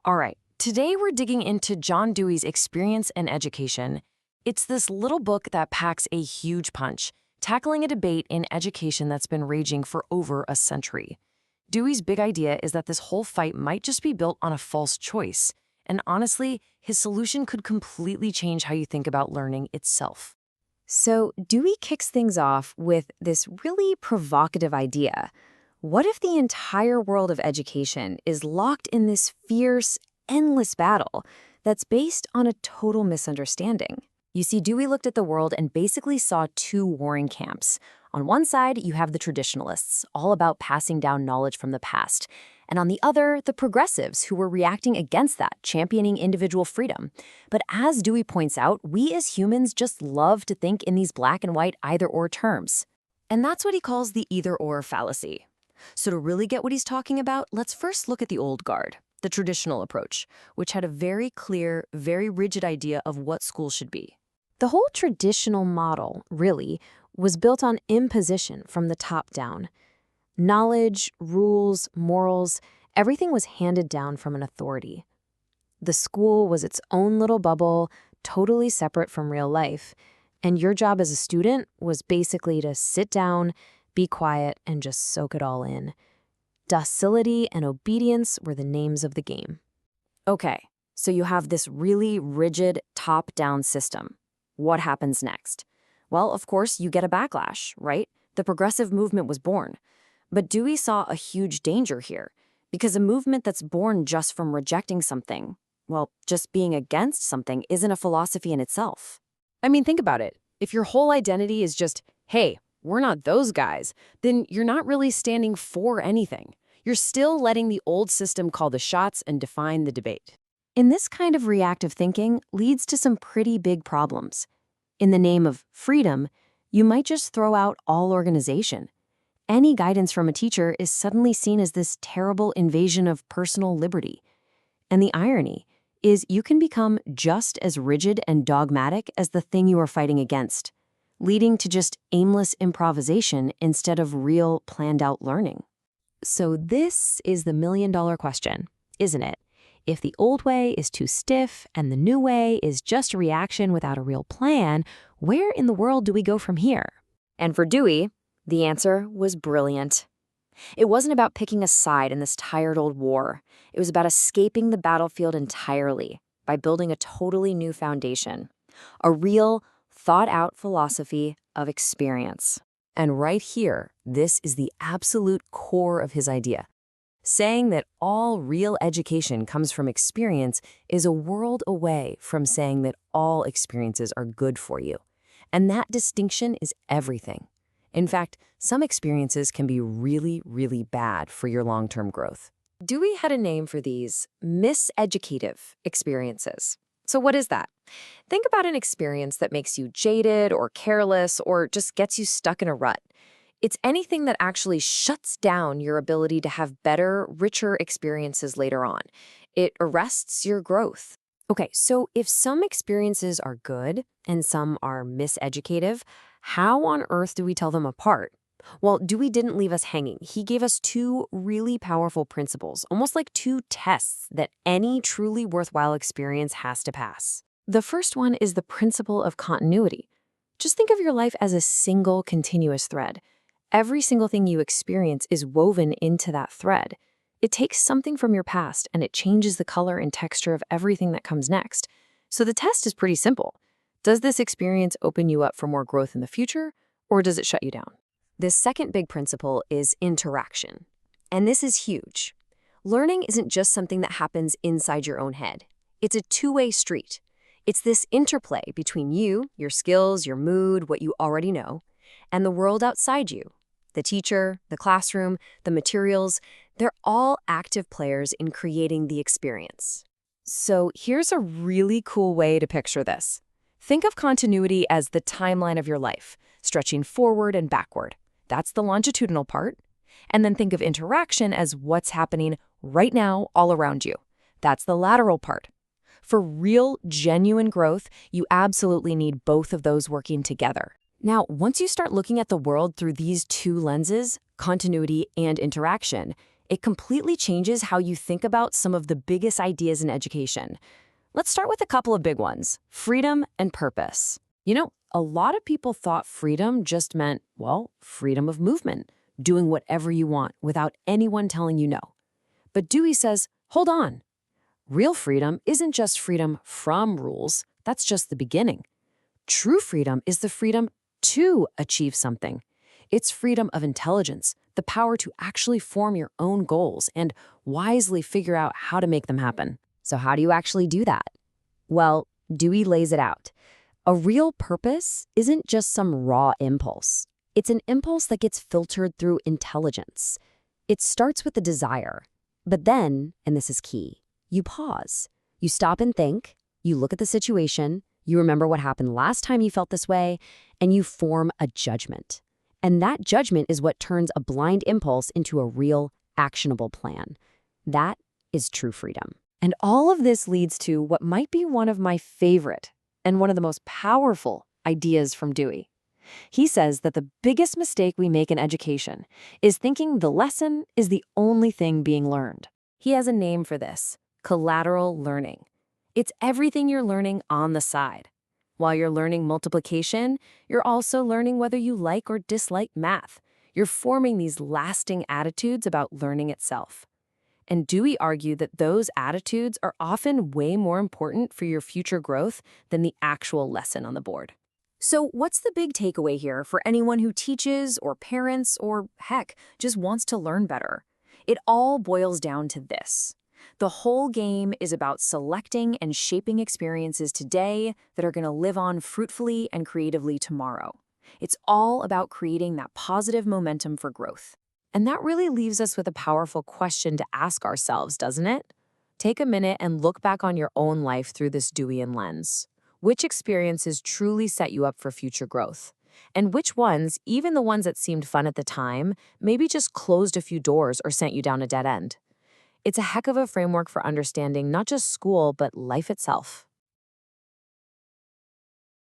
All right, today we're digging into John Dewey's Experience and Education. It's this little book that packs a huge punch, tackling a debate in education that's been raging for over a century. Dewey's big idea is that this whole fight might just be built on a false choice. And honestly, his solution could completely change how you think about learning itself. So Dewey kicks things off with this really provocative idea. What if the entire world of education is locked in this fierce, endless battle that's based on a total misunderstanding? You see, Dewey looked at the world and basically saw two warring camps. On one side, you have the traditionalists, all about passing down knowledge from the past. And on the other, the progressives, who were reacting against that, championing individual freedom. But as Dewey points out, we as humans just love to think in these black and white either-or terms. And that's what he calls the either-or fallacy. So to really get what he's talking about, let's first look at the old guard, the traditional approach, which had a very clear, very rigid idea of what school should be. The whole traditional model, really, was built on imposition from the top down. Knowledge, rules, morals, everything was handed down from an authority. The school was its own little bubble, totally separate from real life, and your job as a student was basically to sit down, be quiet, and just soak it all in. Docility and obedience were the names of the game. Okay, so you have this really rigid top-down system. What happens next? Well, of course, you get a backlash, right? The progressive movement was born. But Dewey saw a huge danger here, because a movement that's born just from rejecting something, well, just being against something isn't a philosophy in itself. I mean, think about it. If your whole identity is just, hey, we're not those guys, then you're not really standing for anything. You're still letting the old system call the shots and define the debate. And this kind of reactive thinking leads to some pretty big problems. In the name of freedom, you might just throw out all organization. Any guidance from a teacher is suddenly seen as this terrible invasion of personal liberty. And the irony is you can become just as rigid and dogmatic as the thing you are fighting against, leading to just aimless improvisation instead of real, planned-out learning. So this is the million-dollar question, isn't it? If the old way is too stiff and the new way is just a reaction without a real plan, where in the world do we go from here? And for Dewey, the answer was brilliant. It wasn't about picking a side in this tired old war. It was about escaping the battlefield entirely by building a totally new foundation, a real, thought-out philosophy of experience. And right here, this is the absolute core of his idea. Saying that all real education comes from experience is a world away from saying that all experiences are good for you. And that distinction is everything. In fact, some experiences can be really, really bad for your long-term growth. Dewey had a name for these miseducative experiences. So what is that? Think about an experience that makes you jaded or careless or just gets you stuck in a rut. It's anything that actually shuts down your ability to have better, richer experiences later on. It arrests your growth. Okay, so if some experiences are good and some are miseducative, how on earth do we tell them apart? Well, Dewey didn't leave us hanging. He gave us two really powerful principles, almost like two tests that any truly worthwhile experience has to pass. The first one is the principle of continuity. Just think of your life as a single continuous thread. Every single thing you experience is woven into that thread. It takes something from your past and it changes the color and texture of everything that comes next. So the test is pretty simple. Does this experience open you up for more growth in the future, or does it shut you down? This second big principle is interaction. And this is huge. Learning isn't just something that happens inside your own head. It's a two-way street. It's this interplay between you, your skills, your mood, what you already know, and the world outside you. The teacher, the classroom, the materials, they're all active players in creating the experience. So here's a really cool way to picture this. Think of continuity as the timeline of your life, stretching forward and backward. That's the longitudinal part. And then think of interaction as what's happening right now all around you. That's the lateral part. For real, genuine growth, you absolutely need both of those working together. Now, once you start looking at the world through these two lenses, continuity and interaction, It completely changes how you think about some of the biggest ideas in education. Let's start with a couple of big ones: freedom and purpose. A lot of people thought freedom just meant, well, freedom of movement, doing whatever you want without anyone telling you no. But Dewey says, hold on. Real freedom isn't just freedom from rules, that's just the beginning. True freedom is the freedom to achieve something. It's freedom of intelligence, the power to actually form your own goals and wisely figure out how to make them happen. So how do you actually do that? Well, Dewey lays it out. A real purpose isn't just some raw impulse. It's an impulse that gets filtered through intelligence. It starts with the desire. But then, and this is key, you pause. You stop and think, you look at the situation, you remember what happened last time you felt this way, and you form a judgment. And that judgment is what turns a blind impulse into a real, actionable plan. That is true freedom. And all of this leads to what might be one of my favorite and one of the most powerful ideas from Dewey. He says that the biggest mistake we make in education is thinking the lesson is the only thing being learned. He has a name for this: collateral learning. It's everything you're learning on the side. While you're learning multiplication, you're also learning whether you like or dislike math. You're forming these lasting attitudes about learning itself. And Dewey argued that those attitudes are often way more important for your future growth than the actual lesson on the board. So what's the big takeaway here for anyone who teaches or parents or, heck, just wants to learn better? It all boils down to this. The whole game is about selecting and shaping experiences today that are going to live on fruitfully and creatively tomorrow. It's all about creating that positive momentum for growth. And that really leaves us with a powerful question to ask ourselves, doesn't it? Take a minute and look back on your own life through this Deweyan lens. Which experiences truly set you up for future growth? And which ones, even the ones that seemed fun at the time, maybe just closed a few doors or sent you down a dead end? It's a heck of a framework for understanding not just school, but life itself.